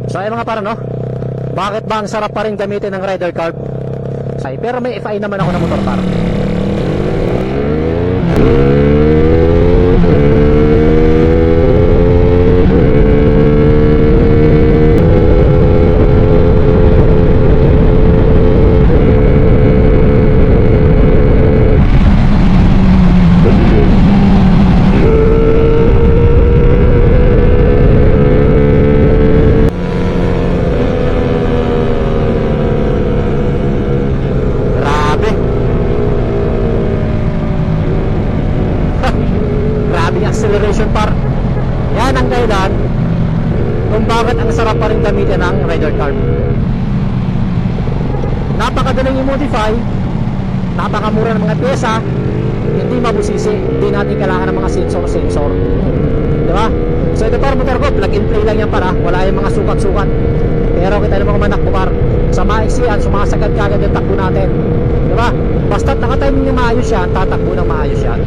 So ay mga para no, bakit ba ang sarap pa rin gamitin ng Rider Carb? Pero may FI naman ako na motor par. Acceleration par. Yan ang dahilan kung bakit ang sarap pa rin gamitin ng Rider Carb. Napakadaling i-modify, napakamura ng mga pyesa, hindi mabusisi, hindi natin kailangan ng mga sensor. Diba? So ito par motor ko, plug and play lang yan para, wala yung mga sukat-sukat. Pero kita naman kumanak par, sa maiksiyan, sumasagad kagad yung takbo natin. Diba? Basta't nakatiming na maayos yan, tatakbo ng maayos yan.